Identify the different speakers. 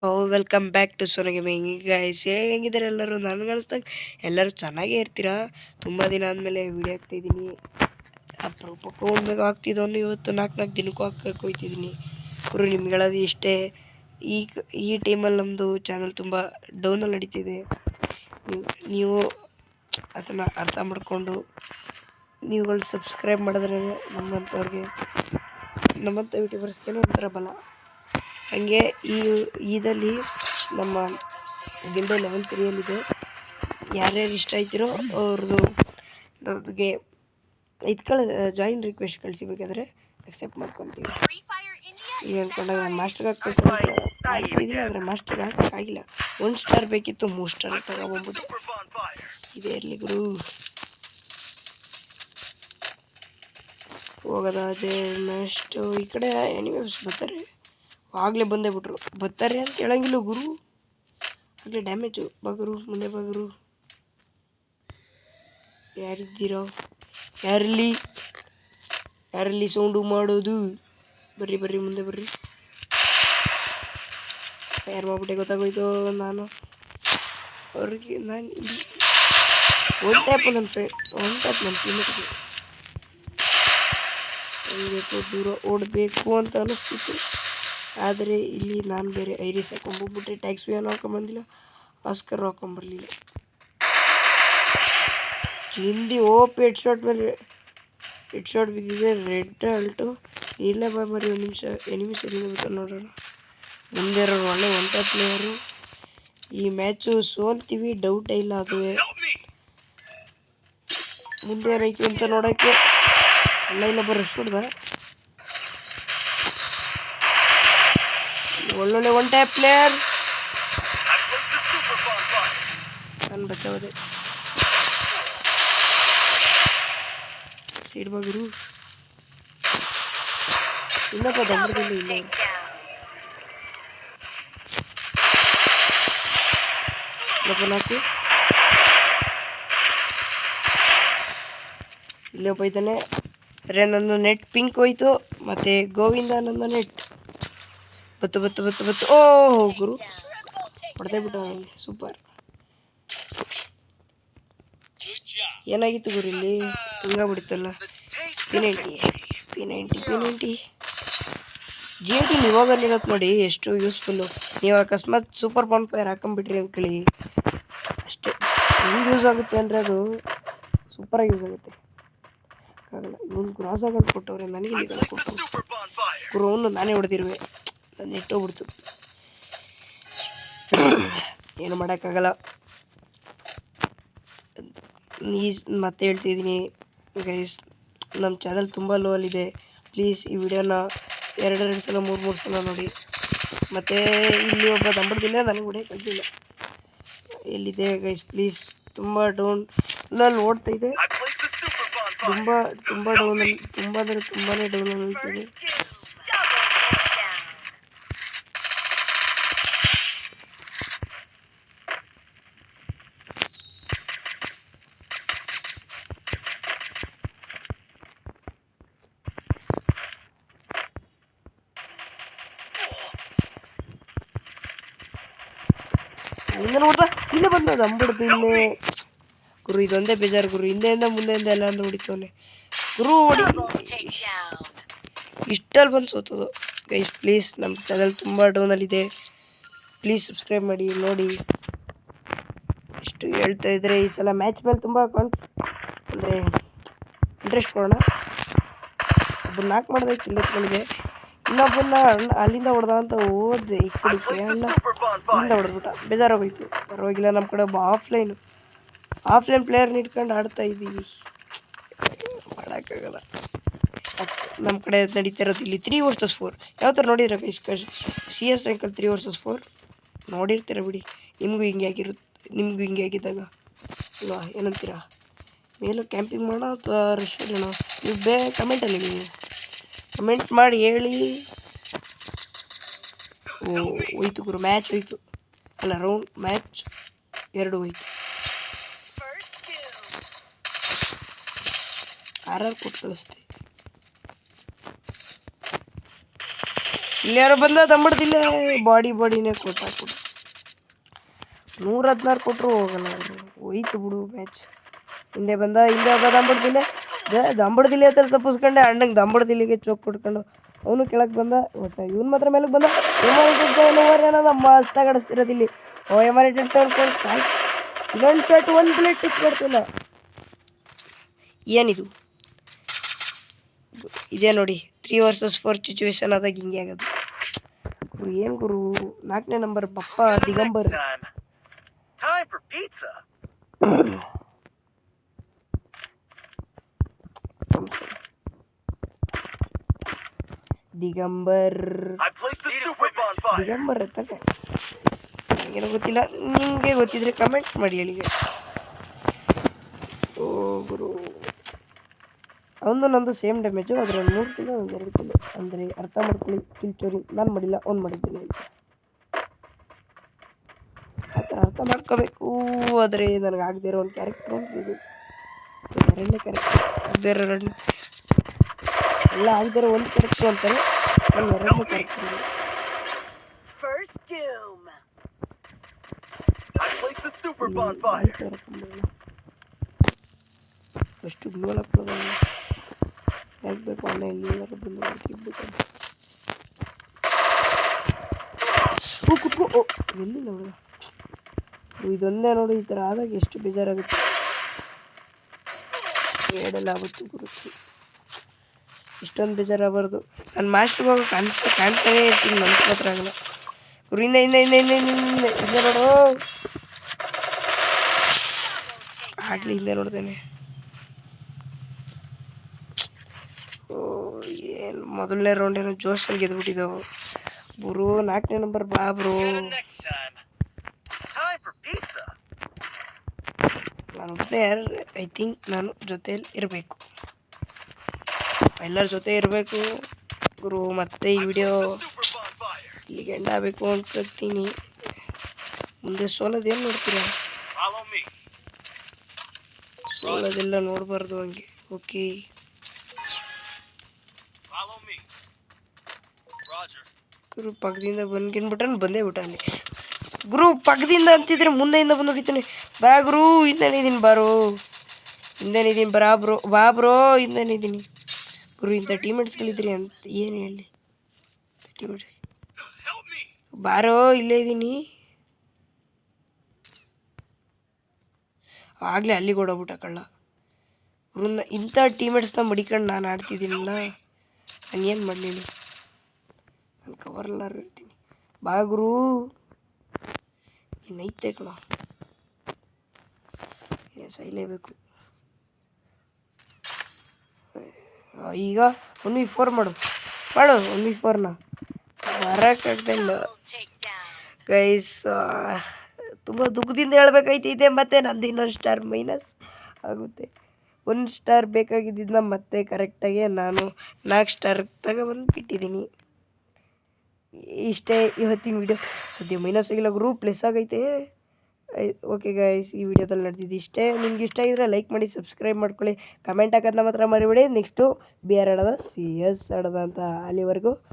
Speaker 1: Welcome back to Sonu gaming guys. ಹೇಗಿದ್ದಾರೆ ಎಲ್ಲರೂ? ನನಗೆ ಅನಿಸ್ದಂಗೆ ಎಲ್ಲರೂ ಚೆನ್ನಾಗೇ ಇರ್ತೀರಾ. ತುಂಬ ದಿನ ಆದಮೇಲೆ ವೀಡಿಯೋ ಹಾಕ್ತಾಯಿದ್ದೀನಿ. ಅಪರೂಪಕ್ಕೆ ಹೋಗ್ಬೇಕು ಆಗ್ತಿದ್ದವನು ಇವತ್ತು 4 ದಿನಕ್ಕೂ ಹಾಕಕ್ಕೆ ಹೋಗ್ತಿದ್ದೀನಿ. ಗುರು ನಿಮ್ಗೆ ಹೇಳೋದು ಇಷ್ಟೇ, ಈ ಟೈಮಲ್ಲಿ ನಮ್ಮದು ಚಾನಲ್ ತುಂಬ ಡೌನಲ್ಲಿ ನಡೀತಿದೆ. ನೀವು ಅದನ್ನು ಅರ್ಥ ಮಾಡಿಕೊಂಡು ನೀವುಗಳು ಸಬ್ಸ್ಕ್ರೈಬ್ ಮಾಡಿದ್ರೆ ನಮ್ಮಂಥವ್ರಿಗೆ, ನಮ್ಮಂಥ ಯೂಟ್ಯೂಬರ್ಸ್ಗೆ ಒಂಥರ ಬಲ. ಹಾಗೆ ಈದಲ್ಲಿ ನಮ್ಮ ಗಿಲ್ಡೆ ಲೆವೆಲ್ 3ಯಲ್ಲಿದೆ. ಯಾರ್ಯಾರು ಇಷ್ಟ ಆಯ್ತಿರೋ ಅವ್ರದ್ದು ನಮಗೆ ಜಾಯಿನ್ ರಿಕ್ವೆಸ್ಟ್ ಕಳಿಸಿಬೇಕಾದ್ರೆ ಅಕ್ಸೆಪ್ಟ್ ಮಾಡ್ಕೊತೀವಿ. ಈಗ ಅಂದ್ಕೊಂಡಾಗ ಮಾಸ್ಟರ್ಗೆ ಹಾಕ್ತೀನಿ, ಆದರೆ ಮಾಸ್ಟರ್ಗೆ ಹಾಕೋಕ್ಕಾಗಿಲ್ಲ. 1 ಸ್ಟಾರ್ ಬೇಕಿತ್ತು, 3 ಸ್ಟಾರ್ ತಗೊಬಂದ್ಬಿಟ್ಟು. ಇದೇ ಇರಲಿ ಗುರು. ಹೋಗೋದ ನೆಕ್ಸ್ಟ್ ಈ ಕಡೆ ಎನಿಮಲ್ಸ್ ಬರ್ತಾರೆ. ಆಗಲೇ ಬಂದೇ ಬಿಟ್ರು. ಬರ್ತಾರೆ ಅಂತ ಹೇಳಂಗಿಲ್ಲ ಗುರು, ಆಗಲೇ ಡ್ಯಾಮೇಜು. ಬಗರು ಮುಂದೆ ಬಗರು. ಯಾರಿದ್ದೀರೋ? ಯಾರಲ್ಲಿ ಸೌಂಡು ಮಾಡೋದು? ಬರ್ರಿ ಬರ್ರಿ, ಮುಂದೆ ಬರ್ರಿ. ಫೈರ್ ಮಾಡ್ಬಿಟ್ಟೆ, ಗೊತ್ತಾಗೋಯ್ತು. ನಾನು ಅವ್ರಿಗೆ ಒನ್ ಟ್ಯಾಪ್ ನನ್ನ ಟೀಮಿಗೆ ದೂರ ಓಡಬೇಕು ಅಂತ ಅನ್ನಿಸ್ತಿತ್ತು. ಆದರೆ ಇಲ್ಲಿ ನಾನು ಬೇರೆ ಐರಿಸ್ ಹಾಕೊಂಡ್ಬಿಟ್ಟೆ. ಟ್ಯಾಕ್ಸ್ ಏನು ಹಾಕೊಂಬಂದಿಲ್ಲ, ಆಸ್ಕರ್ ಹಾಕೊಂಬರಲಿಲ್ಲ. ಹಿಂದಿ ಓಪಿ ಹೆಡ್ ಶಾಟ್ ಮೇಲೆ ಹೆಡ್ ಶಾಟ್ ಬಿದ್ದಿದೆ. ರೆಡ್ ಅಲ್ಟು ಇಲ್ಲ ಬಾರಿ. ಒಂದು ನಿಮಿಷ ಎನಿಮಿಸ್ ಎಲ್ಲಿಂದ ಬರ್ತಾರೆ ನೋಡೋಣ. ಮುಂದೆ ಇರೋರು ಒಳ್ಳೆ 1 ಟ್ಯಾಪ್ ಪ್ಲೇಯರು. ಈ ಮ್ಯಾಚು ಸೋಲ್ತೀವಿ, ಡೌಟೇ ಇಲ್ಲ. ಅದುವೇ ಮುಂದೆ ಏನೈತಿ ಅಂತ ನೋಡೋಕ್ಕೆ ಇಲ್ಲ ಬರೋ ಹೊಡ್ದ. ಒಳ್ಳೊಳ್ಳೆ 1 ಟ್ಯಾಪ್ ಪ್ಲೇಯರ್. ನಾನು ಬಚಾವದೆ. ಸೈಡ್ ಬಗರು ಇಲ್ಲಪ್ಪ, ದಮ್ಮದಿಲ್ಲ. ಇಲ್ಲ ನಾಲ್ಕು ಇಲ್ಲಪ್ಪ ಇದ್ದಾನೆ. ಅರೆ ನನ್ನ ನೆಟ್ ಪಿಂಕ್ ಹೋಯ್ತು. ಮತ್ತು ಗೋವಿಂದ ನನ್ನ ನೆಟ್ ಬತ್ತು. ಓಹೋ ಗುರು, ಹೊಡೆದೇ ಬಿಟ್ಟು ಸೂಪರ್. ಏನಾಗಿತ್ತು ಗುರು ಇಲ್ಲಿ? ಹಿಂಗಾಗ್ಬಿಡ್ತಲ್ಲ. P90 GT ಇವಾಗ ಇರೋದು ನೋಡಿ ಎಷ್ಟು ಯೂಸ್ಫುಲ್ಲು. ನೀವು ಅಕಸ್ಮಾತ್ ಸೂಪರ್ ಬಾನ್ ಫೈರ್ ಹಾಕೊಂಡ್ಬಿಟ್ರಿ ಅಂದ್ಕೊಳ್ಳಿ, ಅಷ್ಟೇ. ಹೆಂಗೆ ಯೂಸ್ ಆಗುತ್ತೆ ಅಂದರೆ ಅದು ಸೂಪರಾಗಿ ಯೂಸ್ ಆಗುತ್ತೆ. ಆಗಲ್ಲ. ಇವನು ಕ್ರಾಸ್ ಆಗೋದು ಕೊಟ್ಟವ್ರೆ, ನನಗೆ ಇಲ್ಲಿ ಕೊಟ್ಟು ಗುರುವನ್ನು ನಾನೇ ಹೊಡೆದಿರುವೆ. ನಾನು ನೆಟ್ಟೋಗ್ಬಿಡ್ತು. ಏನು ಮಾಡೋಕ್ಕಾಗಲ್ಲ. ಮತ್ತೆ ಹೇಳ್ತಿದ್ದೀನಿ ಗೈಸ್, ನಮ್ಮ ಚಾನಲ್ ತುಂಬ ಲೋ ಅಲ್ಲಿದೆ. ಪ್ಲೀಸ್ ಈ ವಿಡಿಯೋನ 2 ಸಲ 3 ಸಲ ನೋಡಿ. ಮತ್ತು ಇಲ್ಲಿ ಒಬ್ಬ ನಂಬರ್ದಿಲ್ಲ, ನನಗೆ ಹೊಡೆಯೋಕೆ ಆಗಿಲ್ಲ. ಎಲ್ಲಿದೆ ಗೈಸ್? ಪ್ಲೀಸ್. ತುಂಬ ಡೌನಲ್ಲಿ ಓಡ್ತಾಯಿದೆ. ತುಂಬ ಡೌನಲ್ಲಿ, ತುಂಬ ಅಂದರೆ ತುಂಬಾ ಡೌನಲ್ಲಿ ಹೋಗ್ತಿದೆ. ಹಿಂದೆ ನೋಡ್ತಾ ಇಲ್ಲೇ ಬಂದದ ಅಂಬಿಡ್ದು. ಇಲ್ಲೇ ಗುರು ಇದೊಂದೇ ಬೇಜಾರು ಗುರು. ಹಿಂದೆಯಿಂದ ಮುಂದೆಯಿಂದ ಎಲ್ಲ ಅಂದು ಹೊಡಿತವನೆ ಗುರು. ಹೊಡಿ, ಇಷ್ಟಲ್ಲಿ ಬಂದು ಸೋತದು ಗೈಸ್. ಪ್ಲೀಸ್, ನಮ್ಮ ಚಾನಲ್ ತುಂಬ ಡೌನಲ್ಲಿದೆ. ಪ್ಲೀಸ್ ಸಬ್ಸ್ಕ್ರೈಬ್ ಮಾಡಿ ನೋಡಿ. ಇಷ್ಟು ಹೇಳ್ತಾ ಇದ್ರೆ ಈ ಸಲ ಮ್ಯಾಚ್ ಮೇಲೆ ತುಂಬ ಅಂದರೆ ಇಂಟ್ರೆಸ್ಟ್ ಕೊಡೋಣ. ಒಬ್ಬರು ನಾಲ್ಕು ಮಾಡಿದೆ ಕಿಲ್ಲತ್ಗಳಿಗೆ. ಇನ್ನೊಬ್ಬನ್ನ ಅಲ್ಲಿಂದ ಹೊಡೆದ ಅಂತ ಹೋದೆ. ಈ ಕಡೆ ಇಲ್ಲಿಂದ ಹೊಡೆದ್ಬಿಟ್ಟ. ಬೇಜಾರಾಗೋಯ್ತು. ಪರವಾಗಿಲ್ಲ, ನಮ್ಮ ಕಡೆ ಒಬ್ಬ ಆಫ್ಲೈನ್ ಪ್ಲೇಯರ್ನ ಇಟ್ಕೊಂಡು ಆಡ್ತಾ ಇದ್ದೀವಿ. ಮಾಡೋಕ್ಕಾಗಲ್ಲ. ನಮ್ಮ ಕಡೆ ನಡೀತಾ ಇರೋದು ಇಲ್ಲಿ 3 vs 4. ಯಾವ ಥರ ನೋಡಿದ್ರೆ CS ರ್ಯಾಂಕಲ್ಲಿ 3 vs 4 ನೋಡಿರ್ತೀರ ಬಿಡಿ. ನಿಮಗೂ ಹಿಂಗೆ ಆಗಿದ್ದಾಗ ಅಲ್ವಾ? ಏನಂತೀರಾ? ಮೇಲೂ ಕ್ಯಾಂಪಿಂಗ್ ಮಾಡೋಣ ಅಥವಾ ರಶ್ ಹೊಡೆಯೋಣ? ನೀವು ಕಮೆಂಟಲ್ಲಿ ನೀವು ಕಮೆಂಟ್ ಮಾಡಿ ಹೇಳಿ. ಹೋಯ್ತು ಗುರು, ಮ್ಯಾಚ್ ಹೋಯ್ತು. ಅಲ್ಲ, ಮ್ಯಾಚ್ 2 ಹೋಯ್ತು. RR ಕೊಟ್ಟು ಕಳಿಸ್ತೆ. ಇಲ್ಲಾರು ಬಂದ ದಮ್ಮಡ್ದಿಲ್ಲ ಬಾಡಿನೇ ಕೊಟ್ಟಾಕ್ಬಿಡು 116 ಕೊಟ್ಟರು ಹೋಗಲ್ಲ ಹೋಯ್ತು ಬಿಡು ಮ್ಯಾಚ್ ಹಿಂದೆ ಒಬ್ಬ ದಮ್ಮಡ್ದಿಲ್ಲ ಅಂತ ತಪ್ಪಿಸ್ಕೊಂಡೆ ಅಣ್ಣಂಗೆ ದಮ್ಮಡ್ದಿಲ್ಲಿಗೆ ಚೋಕ್ ಕೊಟ್ಕೊಂಡು ಅವನು ಕೆಳಗೆ ಬಂದ ಒಟ್ಟು ಇವನು ಮಾತ್ರ ಮೇಲಕ್ಕೆ ಬಂದ ಮಸ್ತಾಗಿ ಆಡಿಸ್ತಿರೋದಿಲ್ಲಿ ಇದೊಂದು ಶರ್ಟ್ ಒಂದು ಪ್ಲೇಟ್ ಟಿಕ್ ಮಾಡ್ತಿಲ್ಲ ಏನಿದು ಇದೇ ನೋಡಿ 3 vs 4 ಸಿಚುವೇಶನ್ ಆದಾಗ ಹಿಂಗೆ ಆಗೋದು ಏನು ಗುರು 4ನೇ ನಂಬರ್ ಬಪ್ಪ ದಿಗಂಬರ್ ದಿಗಂಬರ್ ಎತ್ತಕ್ಕೆ ನನಗೇನು ಗೊತ್ತಿಲ್ಲ ನಿಮಗೆ ಗೊತ್ತಿದ್ರೆ ಕಮೆಂಟ್ ಮಾಡಿ ಹೇಳಿ ಓ ಗುರು ಅವನು ನಂದು ಸೇಮ್ ಡ್ಯಾಮೇಜು ಆದರೆ 3 ಕಿಲೋ 2 ಕಿಲೋ ಅಂದರೆ ಅರ್ಥ ಮಾಡ್ಕೊಳ್ಳಿ ಕಿಲ್ ಚೋರಿ ನಾನು ಮಾಡಿಲ್ಲ ಅವ್ನು ಮಾಡಿದ್ದೀನಿ ಅಂತ ಆ ಥರ ಅರ್ಥ ಮಾಡ್ಕೋಬೇಕು ಆದರೆ ನನಗೆ ಆಗದೇ ಇರೋ ಒಂದು ಕ್ಯಾರೆಕ್ಟರ್ ಅಂತ ಇದು ಎರಡನೇ ಕ್ಯಾರೆಕ್ಟರ್ ಆಗದೇ ಇರೋ ಎಲ್ಲ ಆಗದೇ ಇರೋ ಒಂದು ಕ್ಯಾರೆಕ್ಟರ್ ಅಂತಾರೆ ನಾನು ಎರಡನೇ ಕ್ಯಾರೆಕ್ಟರ್ ಫಸ್ಟು ಗ್ಲೋಲ್ ಹಾಕ್ಬೋದು ಹಾಕ್ಬೇಕು ಅಣ್ಣ ಎಲ್ಲಿಂದಾರು ಬಂದು ಹಾಕಿಬಿಟ್ಟು ಕುತ್ಕೋ ಎಲ್ಲಿಲ್ಲ ಹುಡುಗ ಇದೊಂದೇ ನೋಡಿ ಈ ಥರ ಆದಾಗ ಎಷ್ಟು ಬೇಜಾರಾಗುತ್ತೆ ಏಡೆಲ್ಲ ಆಗುತ್ತೆ ಗುರುತು ಇಷ್ಟೊಂದು ಬೇಜಾರಾಗಬಾರ್ದು ನಾನು ಮಾಸ್ಟ್ರಿಗೆ ಹೋಗೋ ಕಾಣ್ತಾನೆ ಇರ್ತೀನಿ ನನ್ನ ಹತ್ರ ಆಗಲ್ಲ ಗುರು ಹಿಂದೆ ನೋಡು ಆಗಲಿ ಹಿಂದೆ ನೋಡ್ತೇನೆ ಏನು ಮೊದಲನೇ ರೌಂಡ್ ಏನೋ ಜೋಶಲ್ಲಿ ಗೆದ್ಬಿಟ್ಟಿದ್ದವು ಗುರು 4ನೇ ನಂಬರ್ ಬಾ ಬ್ರೋ ನಾನು ಒಬ್ಬನೇ ಐ ಥಿಂಕ್ ನಾನು ಜೊತೆಯಲ್ಲಿ ಇರಬೇಕು ಎಲ್ಲರ ಜೊತೆ ಇರಬೇಕು ಗುರು ಮತ್ತೆ ಈ ವಿಡಿಯೋ ಇಲ್ಲಿಗೆ ಎಂಡ್ ಆಗಬೇಕು ಅನ್ಕೊತೀನಿ ಮುಂದೆ ಸೋಲೋದೇನು ನೋಡ್ತೀರಾ ಸೋಲೋದೆಲ್ಲ ನೋಡಬಾರ್ದು ಹಂಗೆ ಓಕೆ ಗುರು ಪಕ್ಕದಿಂದ ಬಂದ್ಬಿಟ್ರೆ ಬಂದೇ ಬಿಟ್ಟ ಅಲ್ಲಿ ಗುರು ಪಕ್ಕದಿಂದ ಅಂತಿದ್ರೆ ಮುಂದೆಯಿಂದ ಬಂದು ಹೊಡಿತಾನೆ ಬಾ ಗುರು ಹಿಂದೆನಿದ್ದೀನಿ ಬಾರೋ ಹಿಂದೆನಿದ್ದೀನಿ ಬಾ ಬ್ರೋ ಹಿಂದೆನಿದ್ದೀನಿ ಗುರು ಇಂಥ ಟೀಮೇಟ್ಸ್ಗಳಿದ್ರಿ ಅಂತ ಏನು ಹೇಳಿ ಟೀಮೇಟ್ಸ್ ಬಾರೋ ಇಲ್ಲೇ ಇದ್ದೀನಿ ಆಗಲೇ ಅಲ್ಲಿಗೆ ಓಡೋಗ್ಬಿಟ್ಟ ಕಳ್ಳ ಗುರು ಇಂಥ ಟೀಮೇಟ್ಸ್ನ ಮಡಿಕೊಂಡು ನಾನು ಆಡ್ತಿದ್ದೀನಲ್ಲ ನಾನು ಏನು ಮಾಡಲಿ ನಾನು ಕವರ್ಲಾರು ಇರ್ತೀನಿ ಬಾ ಗುರು ಇನ್ನೈತೆ ಕಣ ಸೈಲೇಬೇಕು ಈಗ 1v4 ಮಾಡು 1v4ನ ಬರೋಕ್ಕಾಗ್ತಾಯಿಲ್ಲ ಗೈಸ್ ತುಂಬ ದುಃಖದಿಂದ ಹೇಳ್ಬೇಕಾಯ್ತಿದೆ ಮತ್ತು ನಂದು ಇನ್ನೊಂದು ಸ್ಟಾರ್ ಮೈನಸ್ ಆಗುತ್ತೆ 1 ಸ್ಟಾರ್ ಬೇಕಾಗಿದ್ದನ್ನ ಮತ್ತೆ ಕರೆಕ್ಟಾಗಿ ನಾನು 4 ಸ್ಟಾರ್ ತಗೊಬಂದು ಬಿಟ್ಟಿದ್ದೀನಿ ಇಷ್ಟೇ ಇವತ್ತಿನ ವಿಡಿಯೋ ಸದ್ಯ ಮೈನಸ್ ಆಗಿಲ್ಲ ಗುರು ಪ್ಲಸ್ ಆಗೈತೆ ಓಕೆ ಗೈಸ್ ಈ ವಿಡಿಯೋದಲ್ಲಿ ನಡೆದಿದ್ದು ಇಷ್ಟೇ ನಿಮ್ಗೆ ಇಷ್ಟ ಆಗಿದ್ರೆ ಲೈಕ್ ಮಾಡಿ ಸಬ್ಸ್ಕ್ರೈಬ್ ಮಾಡ್ಕೊಳ್ಳಿ ಕಮೆಂಟ್ ಹಾಕೋದನ್ನ ಮಾತ್ರ ಮರಿಬೇಡಿ ನೆಕ್ಸ್ಟು BR ಆಡೋದ CS ಆಡೋದ ಅಂತ ಅಲ್ಲಿವರೆಗೂ